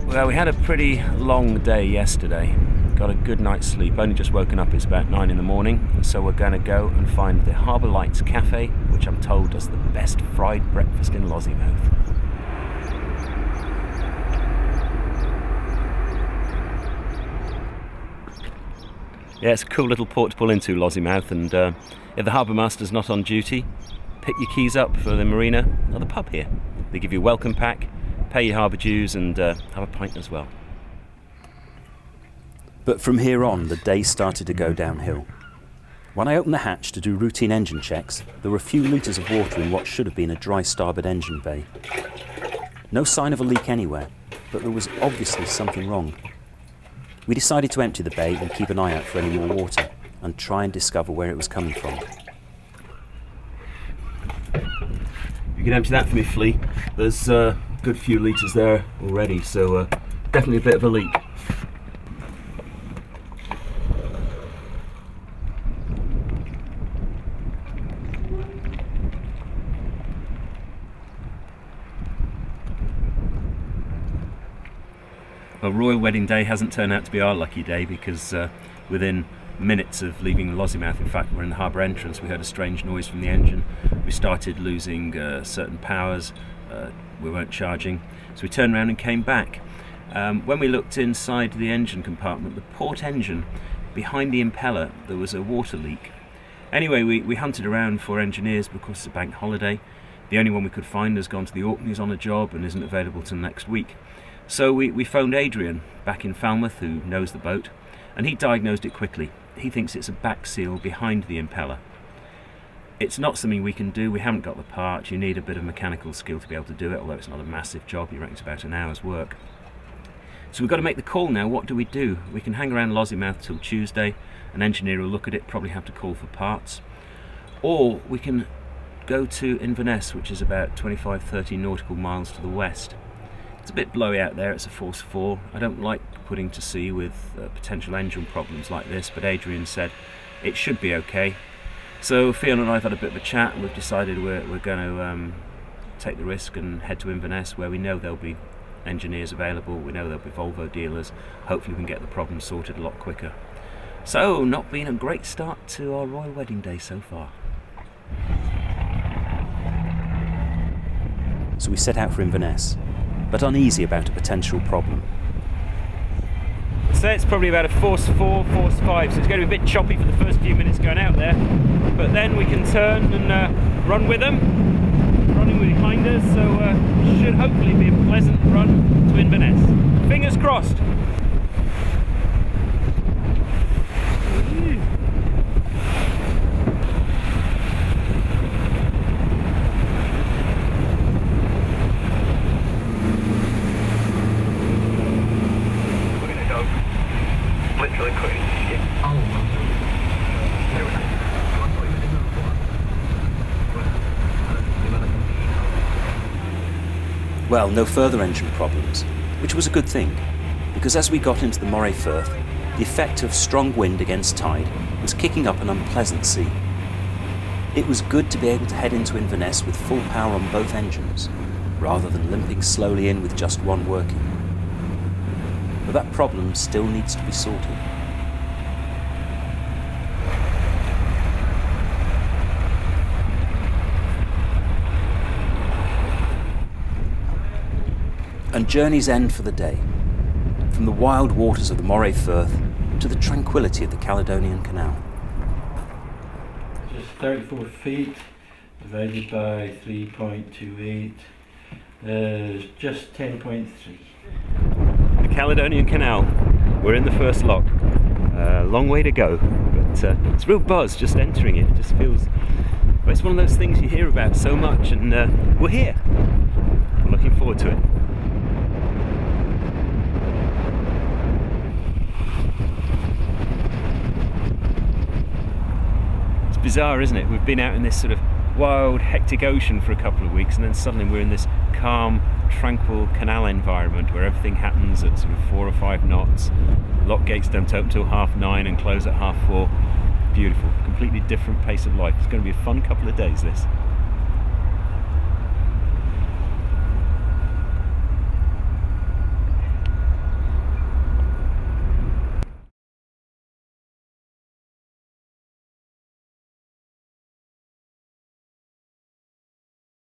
Well, we had a pretty long day yesterday. Got a good night's sleep, only just woken up, it's about 9 in the morning. So we're going to go and find the Harbour Lights Café, which I'm told does the best fried breakfast in Lossiemouth. Yeah, it's a cool little port to pull into, Lossiemouth, and if the harbour master's not on duty, pick your keys up for the marina or the pub here. They give you a welcome pack, pay your harbour dues, and have a pint as well. But from here on, the day started to go downhill. When I opened the hatch to do routine engine checks, there were a few litres of water in what should have been a dry starboard engine bay. No sign of a leak anywhere, but there was obviously something wrong. We decided to empty the bay and keep an eye out for any more water, and try and discover where it was coming from. You can empty that for me, Flea. There's a good few litres there already, so definitely a bit of a leak. Well, Royal Wedding Day hasn't turned out to be our lucky day, because within minutes of leaving Lossiemouth, in fact we're in the harbour entrance, we heard a strange noise from the engine. We started losing certain powers, we weren't charging, so we turned around and came back. When we looked inside the engine compartment, the port engine, behind the impeller, there was a water leak. Anyway, we hunted around for engineers because it's a bank holiday. The only one we could find has gone to the Orkneys on a job and isn't available till next week. So we phoned Adrian back in Falmouth, who knows the boat, and he diagnosed it quickly. He thinks it's a back seal behind the impeller. It's not something we can do, we haven't got the part. You need a bit of mechanical skill to be able to do it, although it's not a massive job. You reckon it's about an hour's work. So we've got to make the call now. What do? We can hang around Lossiemouth till Tuesday. An engineer will look at it, probably have to call for parts. Or we can go to Inverness, which is about 25-30 nautical miles to the west. It's a bit blowy out there, it's a force 4. I don't like putting to sea with potential engine problems like this, but Adrian said it should be okay. So Fionn and I have had a bit of a chat, and we've decided we're going to take the risk and head to Inverness, where we know there'll be engineers available, we know there'll be Volvo dealers. Hopefully we can get the problem sorted a lot quicker. So, not been a great start to our Royal Wedding Day so far. So we set out for Inverness, but uneasy about a potential problem. So it's probably about a force 4, force 5, so it's going to be a bit choppy for the first few minutes going out there, but then we can turn and run with them, running behind us, so should hopefully be a pleasant run to Inverness. Fingers crossed! Well, no further engine problems, which was a good thing, because as we got into the Moray Firth, the effect of strong wind against tide was kicking up an unpleasant sea. It was good to be able to head into Inverness with full power on both engines, rather than limping slowly in with just one working. But that problem still needs to be sorted. And journeys end for the day, from the wild waters of the Moray Firth to the tranquility of the Caledonian Canal. Just 34 feet divided by 3.28 is just 10.3. The Caledonian Canal, we're in the first lock. Long way to go, but it's real buzz just entering it. It just feels, well, it's one of those things you hear about so much, and we're here. We're looking forward to it. Bizarre, isn't it? We've been out in this sort of wild, hectic ocean for a couple of weeks, and then suddenly we're in this calm, tranquil canal environment where everything happens at sort of 4 or 5 knots. Lock gates don't open till 9:30 and close at 4:30. Beautiful, completely different pace of life. It's going to be a fun couple of days, this.